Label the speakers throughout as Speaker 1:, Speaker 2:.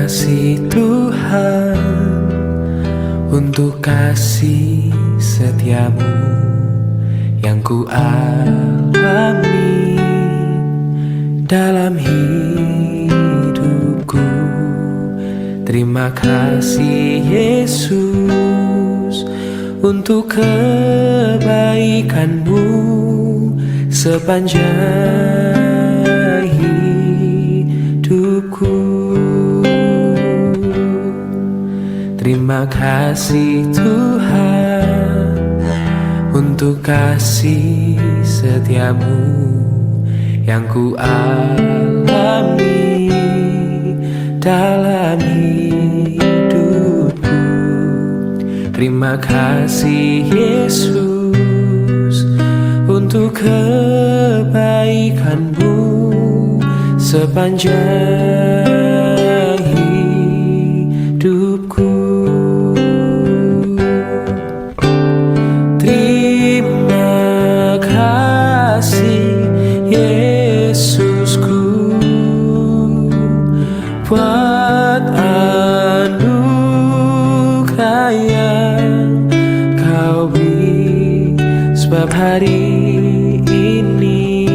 Speaker 1: kasih Tuhan, untuk kasih setiamu yang ku alami dalam hidupku. Terima kasih Yesus untuk kebaikanmu sepanjang hidupku. Terima kasih Tuhan untuk kasih setiamu yang ku alami dalam hidupku. Terima kasih Yesus untuk kebaikanmu sepanjang hidupku. Terima kasih Yesusku buat anugerah yang kau beri, sebab hari ini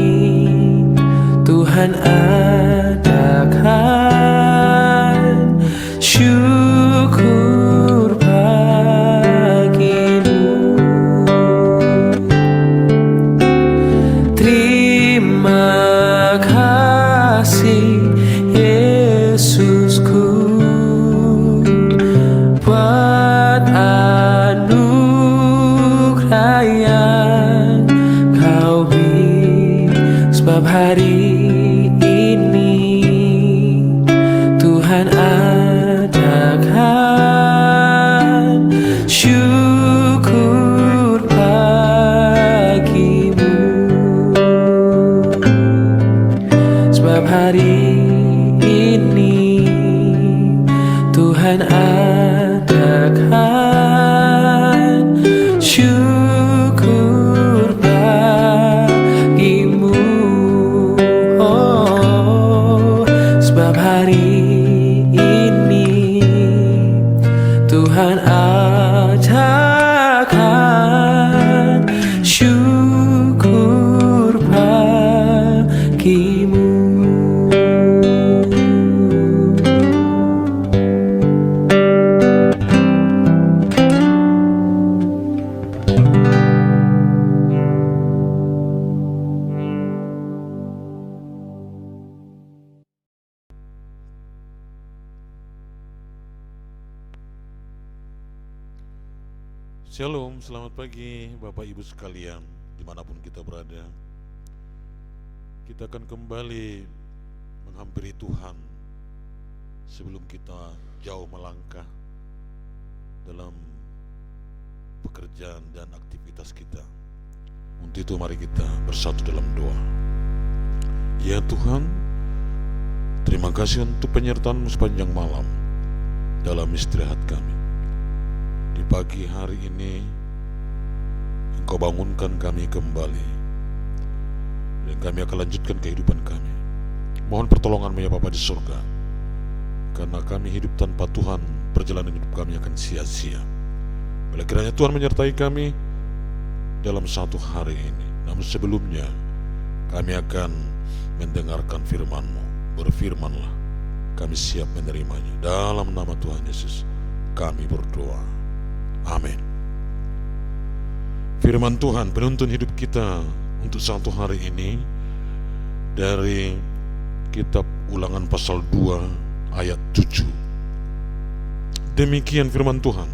Speaker 1: Tuhan adakan syukur bagimu. Terima kasih Yesusku buat anugerah yang kau beri, sebab hari ini Tuhan adakan syukur bagimu, sebab hari ini Tuhan adakan syukur bagimu. Oh, sebab hari ini Tuhan adakan syukur bagimu.
Speaker 2: Shalom, selamat pagi Bapak Ibu sekalian, dimanapun kita berada. Kita akan kembali menghampiri Tuhan sebelum kita jauh melangkah dalam pekerjaan dan aktivitas kita. Untuk itu mari kita bersatu dalam doa. Ya Tuhan, terima kasih untuk penyertaan-Mu sepanjang malam dalam istirahat kami. Di pagi hari ini Engkau bangunkan kami kembali, dan kami akan lanjutkan kehidupan kami. Mohon pertolongan-Mu ya Bapa di surga, karena kami hidup tanpa Tuhan, perjalanan hidup kami akan sia-sia. Bila kiranya Tuhan menyertai kami dalam satu hari ini. Namun sebelumnya kami akan mendengarkan firman-Mu. Berfirmanlah, kami siap menerimanya. Dalam nama Tuhan Yesus kami berdoa. Amin. Firman Tuhan penuntun hidup kita untuk satu hari ini dari kitab Ulangan pasal 2 ayat 7. Demikian firman Tuhan.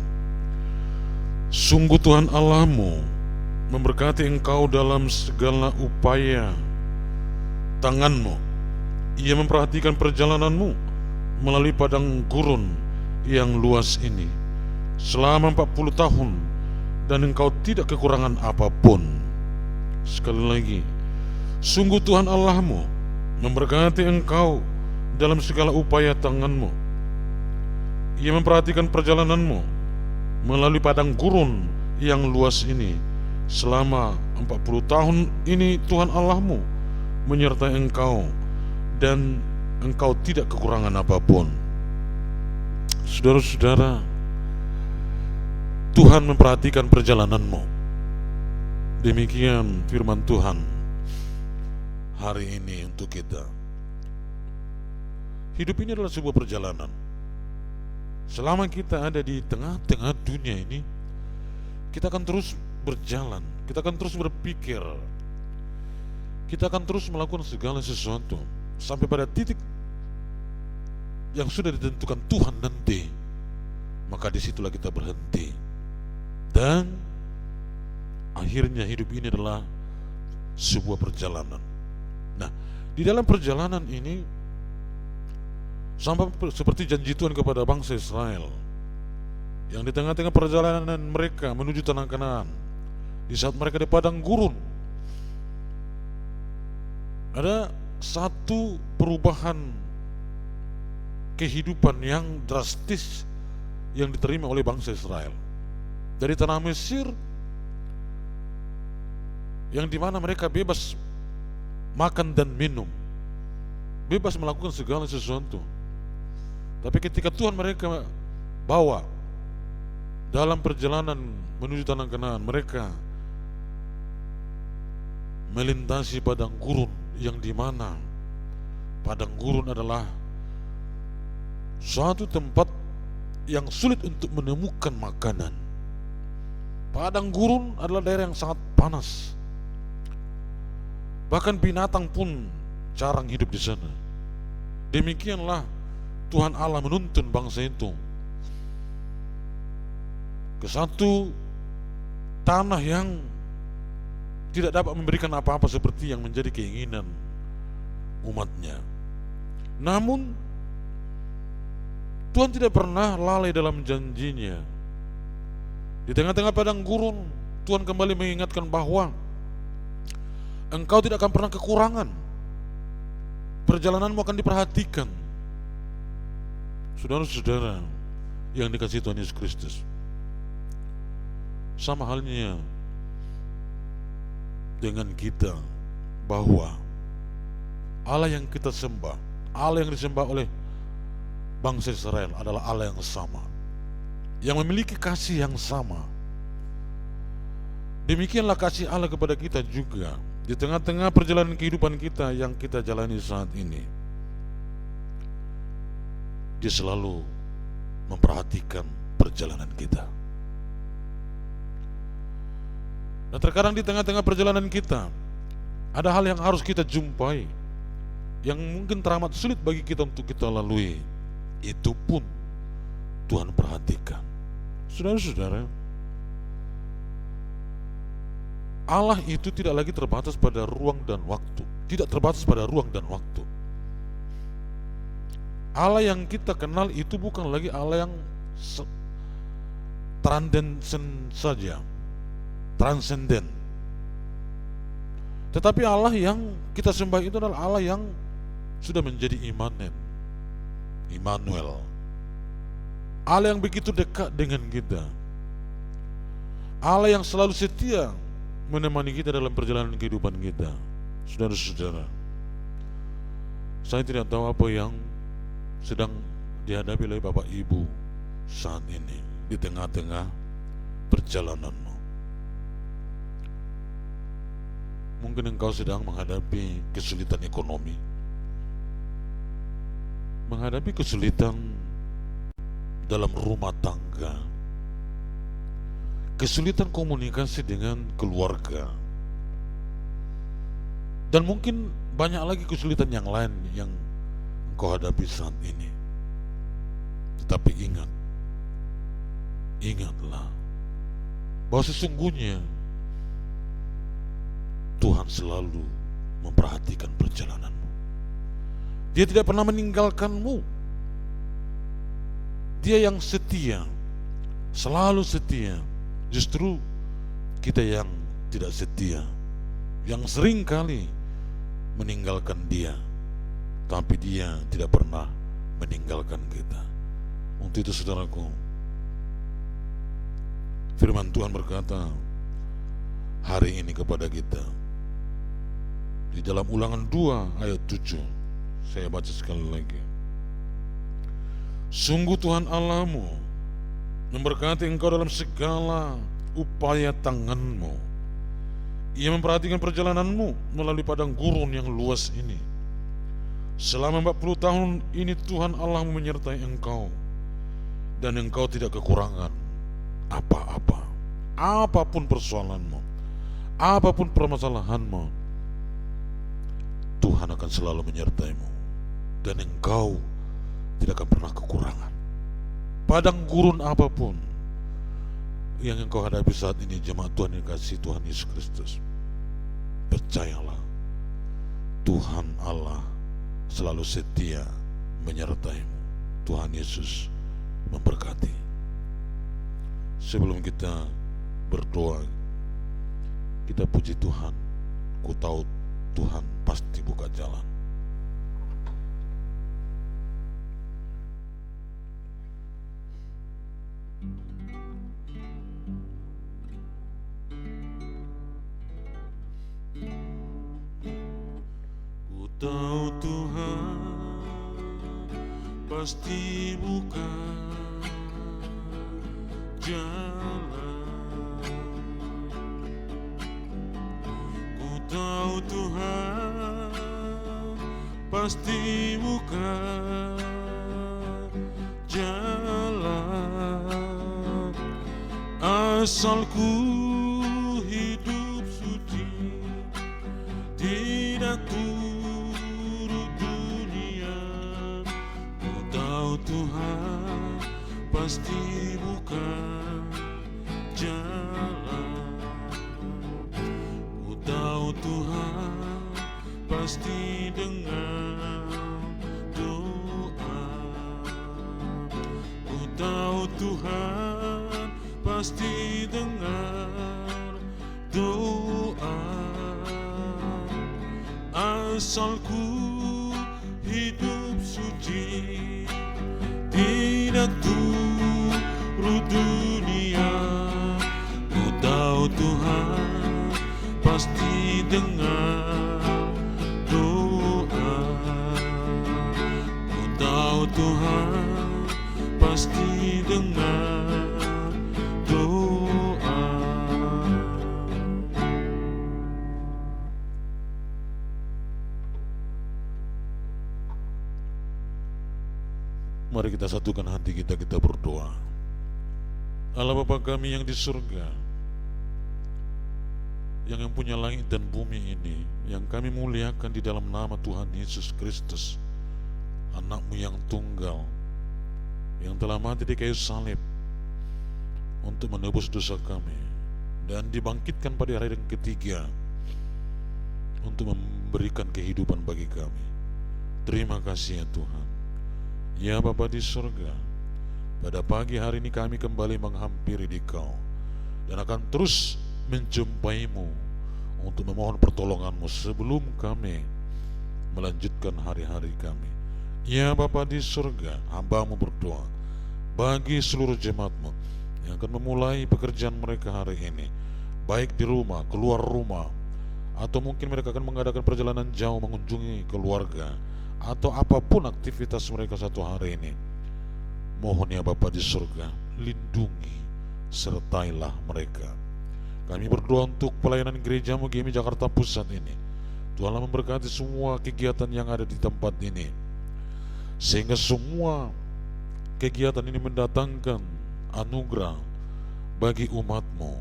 Speaker 2: Sungguh Tuhan Allahmu memberkati engkau dalam segala upaya tanganmu. Ia memperhatikan perjalananmu melalui padang gurun yang luas ini selama 40 tahun, dan engkau tidak kekurangan apapun. Sekali lagi, sungguh Tuhan Allahmu memberkati engkau dalam segala upaya tanganmu. Ia memperhatikan perjalananmu melalui padang gurun yang luas ini. Selama 40 tahun ini Tuhan Allahmu menyertai engkau, dan engkau tidak kekurangan apapun. Saudara-saudara, Tuhan memperhatikan perjalananmu. Demikian firman Tuhan hari ini untuk kita. Hidup ini adalah sebuah perjalanan. Selama kita ada di tengah-tengah dunia ini, kita akan terus berjalan, kita akan terus berpikir, kita akan terus melakukan segala sesuatu sampai pada titik yang sudah ditentukan Tuhan nanti. Maka disitulah kita berhenti, dan akhirnya hidup ini adalah sebuah perjalanan. Nah, di dalam perjalanan ini sama seperti janji Tuhan kepada bangsa Israel, yang di tengah-tengah perjalanan mereka menuju tanah Kanaan, di saat mereka di padang gurun, ada satu perubahan kehidupan yang drastis yang diterima oleh bangsa Israel. Dari tanah Mesir, yang dimana mereka bebas makan dan minum, bebas melakukan segala sesuatu. Tapi ketika Tuhan mereka bawa dalam perjalanan menuju tanah Kanaan, mereka melintasi padang gurun, yang dimana padang gurun adalah suatu tempat yang sulit untuk menemukan makanan. Padang gurun adalah daerah yang sangat panas. Bahkan binatang pun jarang hidup di sana. Demikianlah Tuhan Allah menuntun bangsa itu ke satu tanah yang tidak dapat memberikan apa-apa seperti yang menjadi keinginan umatnya. Namun Tuhan tidak pernah lalai dalam janjinya. Di tengah-tengah padang gurun, Tuhan kembali mengingatkan bahwa engkau tidak akan pernah kekurangan. Perjalananmu akan diperhatikan. Saudara-saudara yang dikasihi Tuhan Yesus Kristus, sama halnya dengan kita, bahwa Allah yang kita sembah, Allah yang disembah oleh bangsa Israel adalah Allah yang sama, yang memiliki kasih yang sama. Demikianlah kasih Allah kepada kita juga di tengah-tengah perjalanan kehidupan kita yang kita jalani saat ini. Dia selalu memperhatikan perjalanan kita. Nah, terkadang di tengah-tengah perjalanan kita ada hal yang harus kita jumpai, yang mungkin teramat sulit bagi kita untuk kita lalui. Itu pun Tuhan perhatikan. Saudara-saudara, Allah itu tidak lagi terbatas pada ruang dan waktu. Tidak terbatas pada ruang dan waktu. Allah yang kita kenal itu bukan lagi Allah yang transenden saja, transenden. Tetapi Allah yang kita sembah itu adalah Allah yang sudah menjadi imanen, Immanuel. Allah yang begitu dekat dengan kita. Allah yang selalu setia menemani kita dalam perjalanan kehidupan kita. Saudara-saudara, saya tidak tahu apa yang sedang dihadapi oleh Bapak Ibu saat ini di tengah-tengah perjalananmu. Mungkin engkau sedang menghadapi kesulitan ekonomi, menghadapi kesulitan dalam rumah tangga, kesulitan komunikasi dengan keluarga, dan mungkin banyak lagi kesulitan yang lain yang engkau hadapi saat ini. Tetapi ingatlah bahwa sesungguhnya Tuhan selalu memperhatikan perjalananmu. Dia tidak pernah meninggalkanmu. Dia yang setia, selalu setia. Justru kita yang tidak setia, yang sering kali meninggalkan dia. Tapi dia tidak pernah meninggalkan kita. Untuk itu saudaraku, firman Tuhan berkata hari ini kepada kita di dalam Ulangan 2 ayat 7. Saya baca sekali lagi. Sungguh Tuhan Allahmu memberkati engkau dalam segala upaya tanganmu. Ia memperhatikan perjalananmu melalui padang gurun yang luas ini. Selama 40 tahun ini Tuhan Allahmu menyertai engkau, dan engkau tidak kekurangan apa-apa. Apapun persoalanmu, apapun permasalahanmu, Tuhan akan selalu menyertaimu, dan engkau tidak akan pernah kekurangan. Padang gurun apapun yang engkau hadapi saat ini, jemaat Tuhan yang kasih Tuhan Yesus Kristus, percayalah, Tuhan Allah selalu setia menyertaimu. Tuhan Yesus memberkati. Sebelum kita berdoa, kita puji Tuhan. Ku tahu Tuhan pasti buka jalan. Ku tahu Tuhan pasti buka jalan. Ku tahu Tuhan pasti buka jalan, asal ku hidup suci, tidak turut dunia. Ku tahu Tuhan pasti buka jalan. Ku tahu Tuhan pasti dengar doa. Ku tahu Tuhan pasti dengar doa, asal ku hidup suci, tidak turut dunia. Ku tahu Tuhan pasti dengar doa. Ku tahu Tuhan pasti dengar doa. Mari kita satukan hati kita berdoa. Allah Bapa kami yang di surga, yang mempunyai langit dan bumi ini, yang kami muliakan di dalam nama Tuhan Yesus Kristus, anak-Mu yang tunggal, yang telah mati di kayu salib untuk menebus dosa kami, dan dibangkitkan pada hari yang ketiga untuk memberikan kehidupan bagi kami. Terima kasih ya Tuhan. Ya Bapa di surga, pada pagi hari ini kami kembali menghampiri Dikau dan akan terus menjumpaimu untuk memohon pertolonganmu sebelum kami melanjutkan hari-hari kami. Ya Bapa di surga, hamba-Mu berdoa bagi seluruh jemaat-Mu yang akan memulai pekerjaan mereka hari ini, baik di rumah, keluar rumah, atau mungkin mereka akan mengadakan perjalanan jauh mengunjungi keluarga, atau apapun aktivitas mereka satu hari ini. Mohon ya Bapa di surga, lindungi, sertailah mereka. Kami berdoa untuk pelayanan gereja-Mu GMI Jakarta Pusat ini. Tuhanlah memberkati semua kegiatan yang ada di tempat ini, sehingga semua kegiatan ini mendatangkan anugerah bagi umat-Mu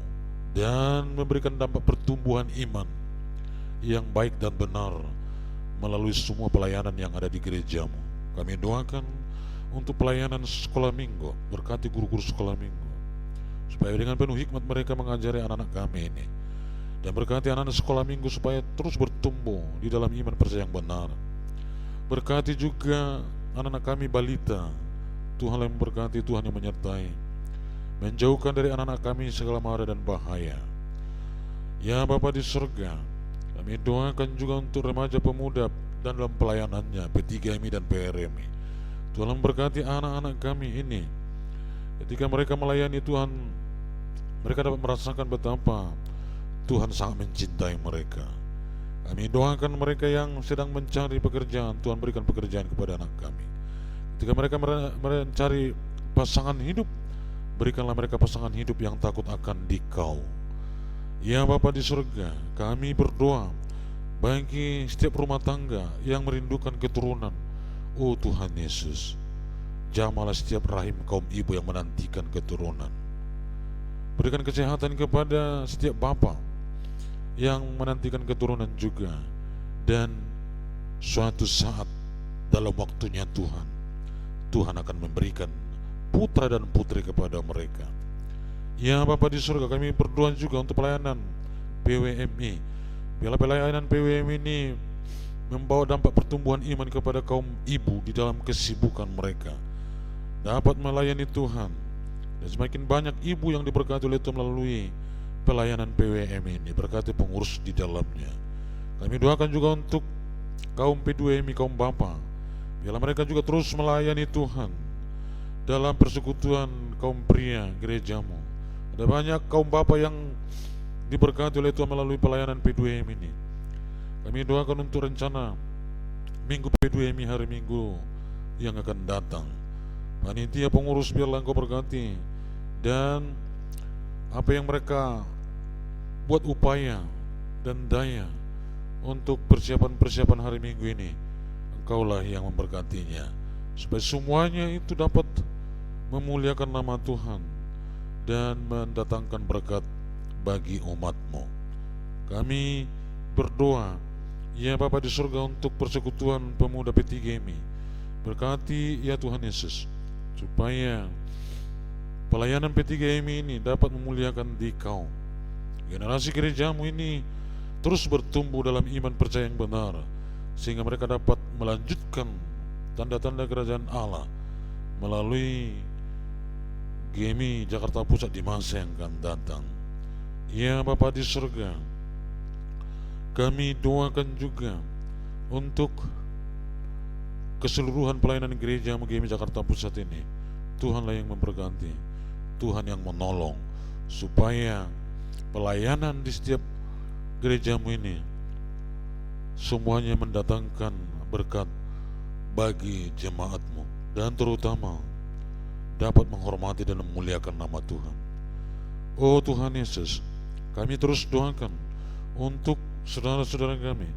Speaker 2: dan memberikan dampak pertumbuhan iman yang baik dan benar melalui semua pelayanan yang ada di gereja-Mu. Kami doakan untuk pelayanan sekolah minggu, berkati guru-guru sekolah minggu, supaya dengan penuh hikmat mereka mengajari anak-anak kami ini, dan berkati anak-anak sekolah minggu supaya terus bertumbuh di dalam iman percaya yang benar. Berkati juga anak-anak kami balita, Tuhan yang memberkati, Tuhan yang menyertai, menjauhkan dari anak-anak kami segala mara dan bahaya. Ya Bapa di surga, kami doakan juga untuk remaja pemuda dan dalam pelayanannya, P3MI dan PRMI. Tuhan memberkati anak-anak kami ini. Ketika mereka melayani Tuhan, mereka dapat merasakan betapa Tuhan sangat mencintai mereka. Kami doakan mereka yang sedang mencari pekerjaan, Tuhan berikan pekerjaan kepada anak kami. Ketika mereka mencari pasangan hidup, berikanlah mereka pasangan hidup yang takut akan Dikau. Ya Bapa di surga, kami berdoa bagi setiap rumah tangga yang merindukan keturunan. Oh Tuhan Yesus, jamahlah setiap rahim kaum ibu yang menantikan keturunan. Berikan kesehatan kepada setiap bapa yang menantikan keturunan juga. Dan suatu saat dalam waktunya Tuhan akan memberikan putra dan putri kepada mereka. Ya Bapa di surga, kami berdoa juga untuk pelayanan PWMI. Biarlah pelayanan PWMI ini membawa dampak pertumbuhan iman kepada kaum ibu di dalam kesibukan mereka, dapat melayani Tuhan. Dan semakin banyak ibu yang diberkati oleh Tuhan melalui pelayanan PWMI ini, berkati pengurus di dalamnya. Kami doakan juga untuk kaum P2MI, kaum bapa, biarlah mereka juga terus melayani Tuhan dalam persekutuan kaum pria gerejamu. Ada banyak kaum bapa yang diberkati oleh Tuhan melalui pelayanan P2MI ini. Kami doakan untuk rencana Minggu P2MI hari Minggu yang akan datang. Panitia pengurus biarlah Engkau berkati, dan apa yang mereka buat upaya dan daya untuk persiapan hari Minggu ini, Engkaulah yang memberkatinya, supaya semuanya itu dapat memuliakan nama Tuhan dan mendatangkan berkat bagi umat-Mu. Kami berdoa, ya Bapa di surga, untuk persekutuan pemuda P3MI. Berkati ya Tuhan Yesus, supaya pelayanan P3MI ini dapat memuliakan Dikau. Generasi gerejamu ini terus bertumbuh dalam iman percaya yang benar, sehingga mereka dapat melanjutkan tanda-tanda kerajaan Allah melalui GMI Jakarta Pusat di masa yang akan datang. Ya Bapa di surga, kami doakan juga untuk keseluruhan pelayanan gereja GMI Jakarta Pusat ini. Tuhanlah yang memberkati, Tuhan yang menolong, supaya pelayanan di setiap gerejamu ini semuanya mendatangkan berkat bagi jemaatmu, dan terutama dapat menghormati dan memuliakan nama Tuhan. Oh Tuhan Yesus, kami terus doakan untuk saudara-saudara kami,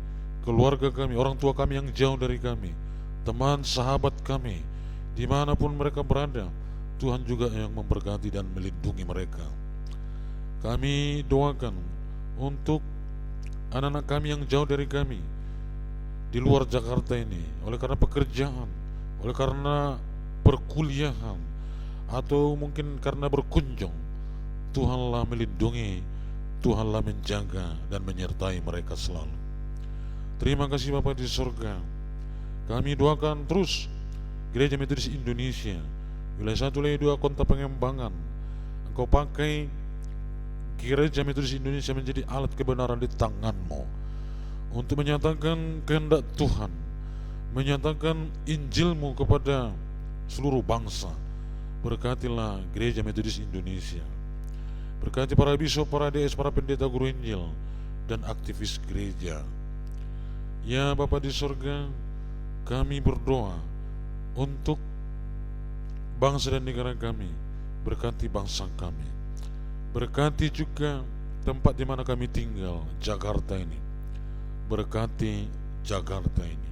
Speaker 2: keluarga kami, orang tua kami yang jauh dari kami, teman sahabat kami, dimanapun mereka berada. Tuhan juga yang memberkati dan melindungi mereka. Kami doakan untuk anak-anak kami yang jauh dari kami di luar Jakarta ini, oleh karena pekerjaan, oleh karena perkuliahan, atau mungkin karena berkunjung. Tuhanlah melindungi, Tuhanlah menjaga dan menyertai mereka selalu. Terima kasih Bapa di surga. Kami doakan terus Gereja Metodis Indonesia wilayah 1, wilayah 2, Kota Pengembangan. Engkau pakai Gereja Metodis Indonesia menjadi alat kebenaran di tangan-Mu untuk menyatakan kehendak Tuhan, menyatakan Injil-Mu kepada seluruh bangsa. Berkatilah Gereja Metodis Indonesia, berkati para bishop, para DS, para pendeta, guru Injil, dan aktivis gereja. Ya Bapa di surga, kami berdoa untuk bangsa dan negara kami. Berkati bangsa kami, berkati juga tempat di mana kami tinggal, Jakarta ini. Berkati Jakarta ini.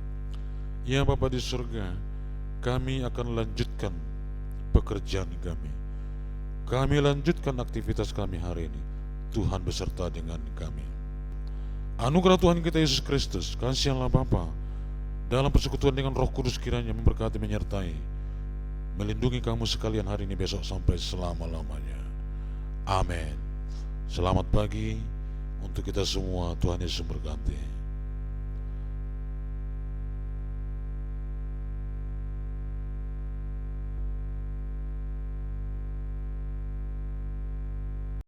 Speaker 2: Ya Bapa di surga, kami akan lanjutkan pekerjaan kami. Kami lanjutkan aktivitas kami hari ini. Tuhan beserta dengan kami. Anugerah Tuhan kita Yesus Kristus, kasih Allah Bapa, dalam persekutuan dengan Roh Kudus kiranya memberkati, menyertai, melindungi kamu sekalian hari ini, besok, sampai selama-lamanya. Amin. Selamat pagi untuk kita semua. Tuhan Yesus memberkati.